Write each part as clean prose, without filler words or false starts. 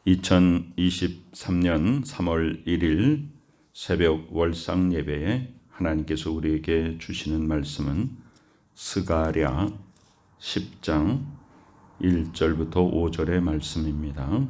2023년 3월 1일 새벽 월상 예배에 하나님께서 우리에게 주시는 말씀은 스가랴 10장 1절부터 5절의 말씀입니다.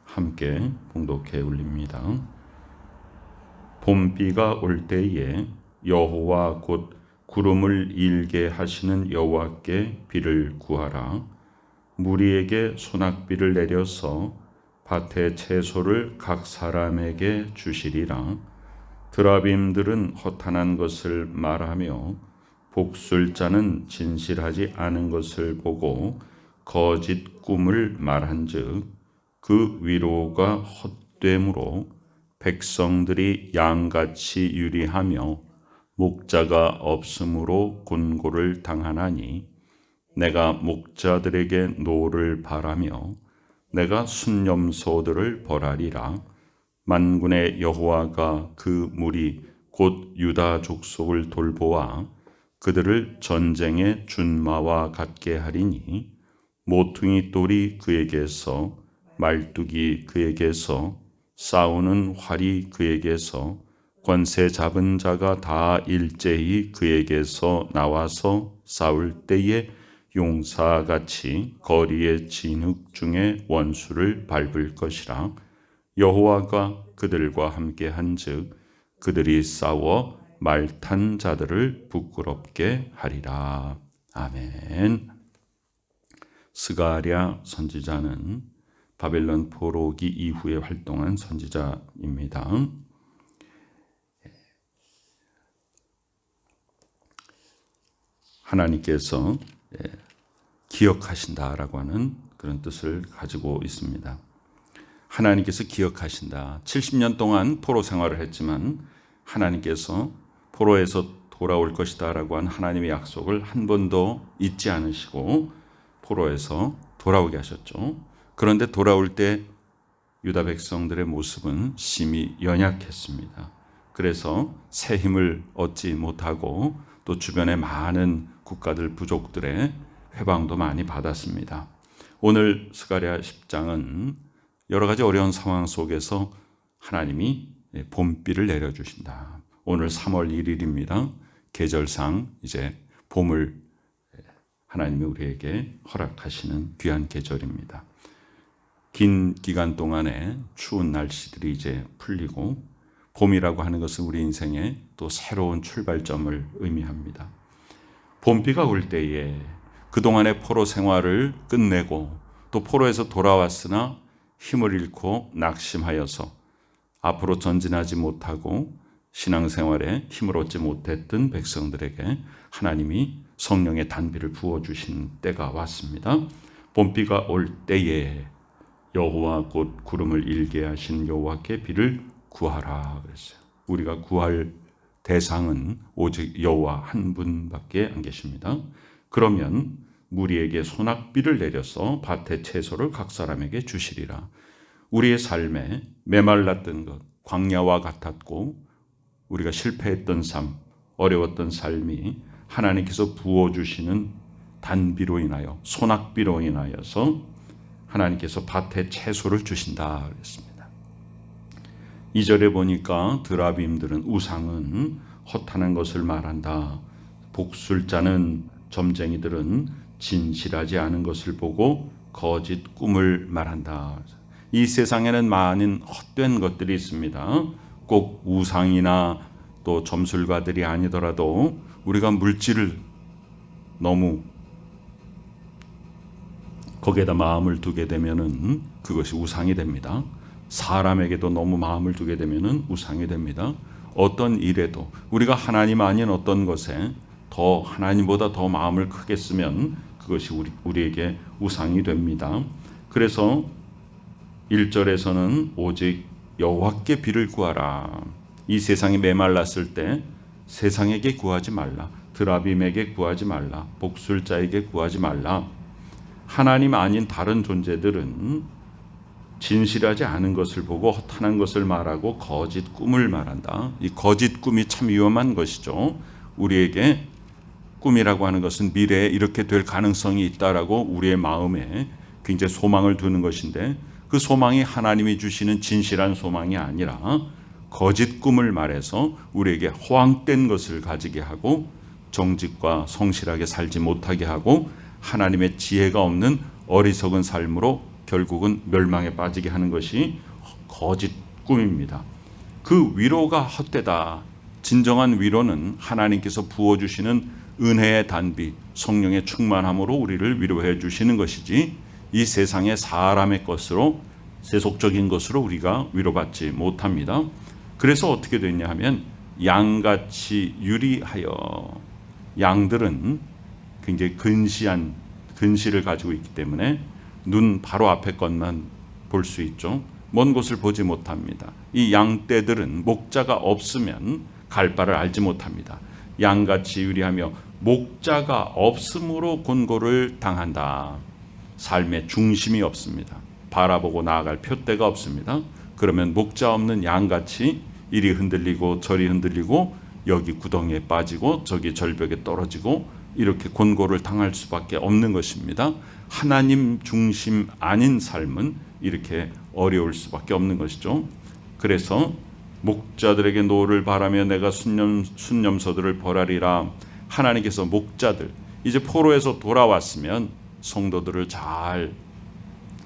함께 봉독해 올립니다. 봄비가 올 때에 여호와 곧 구름을 일게 하시는 여호와께 비를 구하라. 무리에게 소낙비를 내려서 밭의 채소를 각 사람에게 주시리라. 드라빔들은 허탄한 것을 말하며 복술자는 진실하지 않은 것을 보고 거짓 꿈을 말한즉 그 위로가 헛되므로 백성들이 양같이 유리하며 목자가 없으므로 곤고를 당하나니 내가 목자들에게 노를 바라며 내가 순념소들을 벌하리라. 만군의 여호와가 그 무리 곧 유다 족속을 돌보아 그들을 전쟁의 준마와 같게 하리니 모퉁이 돌이 그에게서 말뚝이 그에게서 싸우는 활이 그에게서 권세 잡은 자가 다 일제히 그에게서 나와서 싸울 때에 용사같이 거리의 진흙 중에 원수를 밟을 것이라. 여호와가 그들과 함께 한즉 그들이 싸워 말탄 자들을 부끄럽게 하리라. 아멘. 스가랴 선지자는 바벨론 포로기 이후에 활동한 선지자입니다. 하나님께서 기억하신다라고 하는 그런 뜻을 가지고 있습니다. 하나님께서 기억하신다. 70년 동안 포로 생활을 했지만 하나님께서 포로에서 돌아올 것이다 라고 한 하나님의 약속을 한 번도 잊지 않으시고 포로에서 돌아오게 하셨죠. 그런데 돌아올 때 유다 백성들의 모습은 심히 연약했습니다. 그래서 새 힘을 얻지 못하고 또 주변의 많은 국가들 부족들의 회방도 많이 받았습니다. 오늘 스가랴 10장은 여러 가지 어려운 상황 속에서 하나님이 봄비를 내려주신다. 오늘 3월 1일입니다. 계절상 이제 봄을 하나님이 우리에게 허락하시는 귀한 계절입니다. 긴 기간 동안에 추운 날씨들이 이제 풀리고 봄이라고 하는 것은 우리 인생에 또 새로운 출발점을 의미합니다. 봄비가 올 때에 그동안의 포로 생활을 끝내고 또 포로에서 돌아왔으나 힘을 잃고 낙심하여서 앞으로 전진하지 못하고 신앙생활에 힘을 얻지 못했던 백성들에게 하나님이 성령의 단비를 부어주신 때가 왔습니다. 봄비가 올 때에 여호와 곧 구름을 일게 하신 여호와께 비를 구하라 그랬어요. 우리가 구할 대상은 오직 여호와 한 분밖에 안 계십니다. 그러면 무리에게 소낙비를 내려서 밭의 채소를 각 사람에게 주시리라. 우리의 삶에 메말랐던 것, 광야와 같았고 우리가 실패했던 삶, 어려웠던 삶이 하나님께서 부어주시는 단비로 인하여 소낙비로 인하여서 하나님께서 밭의 채소를 주신다 그랬습니다. 2절에 보니까 드라빔들은 우상은 허탄한 것을 말한다. 복술자는 점쟁이들은 진실하지 않은 것을 보고 거짓 꿈을 말한다. 이 세상에는 많은 헛된 것들이 있습니다. 꼭 우상이나 또 점술가들이 아니더라도 우리가 물질을 너무 거기에다 마음을 두게 되면은 그것이 우상이 됩니다. 사람에게도 너무 마음을 두게 되면은 우상이 됩니다. 어떤 일에도 우리가 하나님 아닌 어떤 것에 더 하나님보다 더 마음을 크게 쓰면 그것이 우리에게 우상이 됩니다. 그래서 1절에서는 오직 여호와께 비를 구하라. 이 세상이 메말랐을 때 세상에게 구하지 말라. 드라빔에게 구하지 말라. 복술자에게 구하지 말라. 하나님 아닌 다른 존재들은 진실하지 않은 것을 보고 허탄한 것을 말하고 거짓 꿈을 말한다. 이 거짓 꿈이 참 위험한 것이죠. 우리에게 꿈이라고 하는 것은 미래에 이렇게 될 가능성이 있다라고 우리의 마음에 굉장히 소망을 두는 것인데 그 소망이 하나님이 주시는 진실한 소망이 아니라 거짓 꿈을 말해서 우리에게 허황된 것을 가지게 하고 정직과 성실하게 살지 못하게 하고 하나님의 지혜가 없는 어리석은 삶으로 결국은 멸망에 빠지게 하는 것이 거짓 꿈입니다. 그 위로가 헛되다. 진정한 위로는 하나님께서 부어주시는 은혜의 단비, 성령의 충만함으로 우리를 위로해 주시는 것이지 이 세상의 사람의 것으로 세속적인 것으로 우리가 위로받지 못합니다. 그래서 어떻게 됐냐 하면 양같이 유리하여, 양들은 굉장히 근시를 가지고 있기 때문에 눈 바로 앞에 것만 볼 수 있죠. 먼 곳을 보지 못합니다. 이 양떼들은 목자가 없으면 갈 바를 알지 못합니다. 양같이 유리하며 목자가 없으므로 곤고를 당한다. 삶의 중심이 없습니다. 바라보고 나아갈 표대가 없습니다. 그러면 목자 없는 양같이 이리 흔들리고 저리 흔들리고 여기 구덩이에 빠지고 저기 절벽에 떨어지고 이렇게 곤고를 당할 수밖에 없는 것입니다. 하나님 중심 아닌 삶은 이렇게 어려울 수밖에 없는 것이죠. 그래서 목자들에게 노를 바라며 내가 순념서들을 벌하리라. 하나님께서 목자들, 이제 포로에서 돌아왔으면 성도들을 잘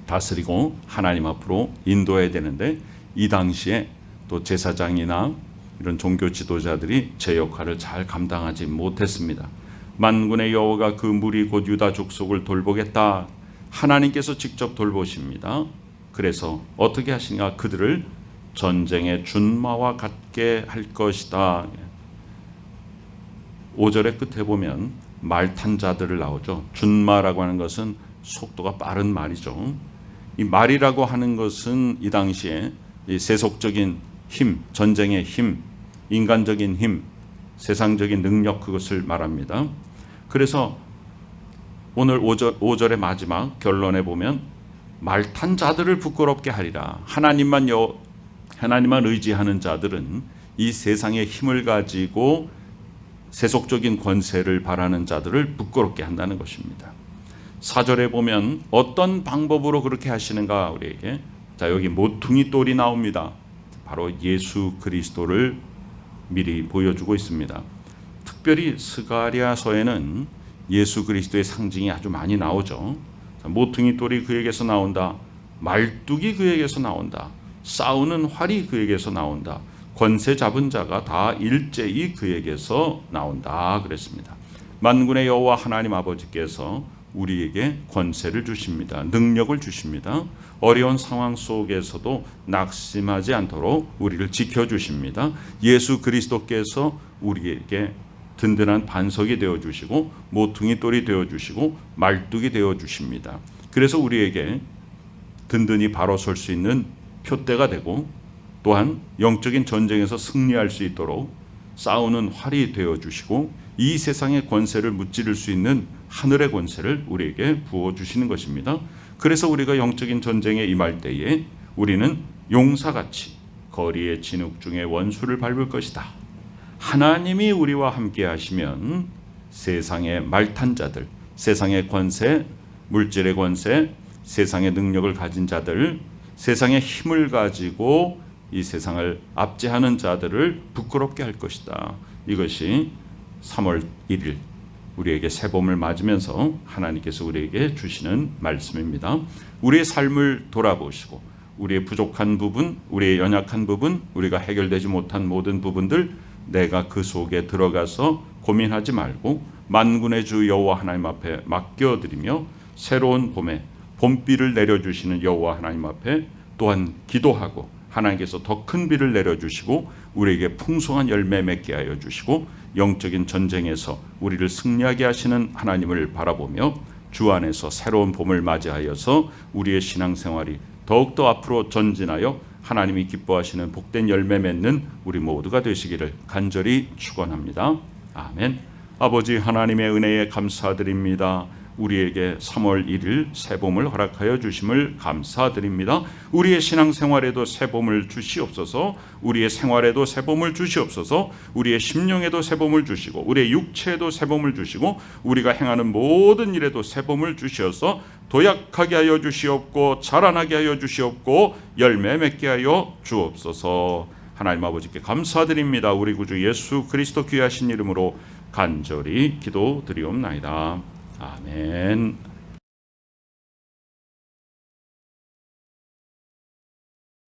다스리고 하나님 앞으로 인도해야 되는데 이 당시에 또 제사장이나 이런 종교 지도자들이 제 역할을 잘 감당하지 못했습니다. 만군의 여호와가 그 무리 곧 유다 족속을 돌보겠다. 하나님께서 직접 돌보십니다. 그래서 어떻게 하시냐? 그들을 전쟁의 준마와 같게 할 것이다. 5절의 끝에 보면 말 탄 자들을 나오죠. 준마라고 하는 것은 속도가 빠른 말이죠. 이 말이라고 하는 것은 이 당시에 이 세속적인 힘, 전쟁의 힘, 인간적인 힘, 세상적인 능력, 그것을 말합니다. 그래서 오늘 5절의 마지막 결론에 보면 말 탄 자들을 부끄럽게 하리라. 하나님만 의지하는 자들은 이 세상의 힘을 가지고 세속적인 권세를 바라는 자들을 부끄럽게 한다는 것입니다. 4절에 보면 어떤 방법으로 그렇게 하시는가 우리에게. 자, 여기 모퉁이 돌이 나옵니다. 바로 예수 그리스도를 미리 보여주고 있습니다. 특별히 스가랴서에는 예수 그리스도의 상징이 아주 많이 나오죠. 자, 모퉁이 돌이 그에게서 나온다. 말뚝이 그에게서 나온다. 싸우는 활이 그에게서 나온다. 권세 잡은 자가 다 일제히 그에게서 나온다 그랬습니다. 만군의 여호와 하나님 아버지께서 우리에게 권세를 주십니다. 능력을 주십니다. 어려운 상황 속에서도 낙심하지 않도록 우리를 지켜주십니다. 예수 그리스도께서 우리에게 든든한 반석이 되어주시고 모퉁이 돌이 되어주시고 말뚝이 되어주십니다. 그래서 우리에게 든든히 바로 설 수 있는 표대가 되고 또한 영적인 전쟁에서 승리할 수 있도록 싸우는 활이 되어주시고 이 세상의 권세를 무찌를 수 있는 하늘의 권세를 우리에게 부어주시는 것입니다. 그래서 우리가 영적인 전쟁에 임할 때에 우리는 용사같이 거리의 진흙 중에 원수를 밟을 것이다. 하나님이 우리와 함께 하시면 세상의 말탄 자들, 세상의 권세, 물질의 권세, 세상의 능력을 가진 자들, 세상의 힘을 가지고 이 세상을 압제하는 자들을 부끄럽게 할 것이다. 이것이 3월 1일 우리에게 새봄을 맞으면서 하나님께서 우리에게 주시는 말씀입니다. 우리의 삶을 돌아보시고 우리의 부족한 부분, 우리의 연약한 부분, 우리가 해결되지 못한 모든 부분들 내가 그 속에 들어가서 고민하지 말고 만군의 주 여호와 하나님 앞에 맡겨드리며 새로운 봄에 봄비를 내려주시는 여호와 하나님 앞에 또한 기도하고 하나님께서 더 큰 비를 내려주시고 우리에게 풍성한 열매 맺게 하여 주시고 영적인 전쟁에서 우리를 승리하게 하시는 하나님을 바라보며 주 안에서 새로운 봄을 맞이하여서 우리의 신앙생활이 더욱더 앞으로 전진하여 하나님이 기뻐하시는 복된 열매 맺는 우리 모두가 되시기를 간절히 축원합니다. 아멘. 아버지 하나님의 은혜에 감사드립니다. 우리에게 3월 1일 새봄을 허락하여 주심을 감사드립니다. 우리의 신앙생활에도 새봄을 주시옵소서. 우리의 생활에도 새봄을 주시옵소서. 우리의 심령에도 새봄을 주시고 우리의 육체에도 새봄을 주시고 우리가 행하는 모든 일에도 새봄을 주시어서 도약하게 하여 주시옵고 자라나게 하여 주시옵고 열매 맺게 하여 주옵소서. 하나님 아버지께 감사드립니다. 우리 구주 예수 그리스도 귀하신 이름으로 간절히 기도드리옵나이다. 아멘.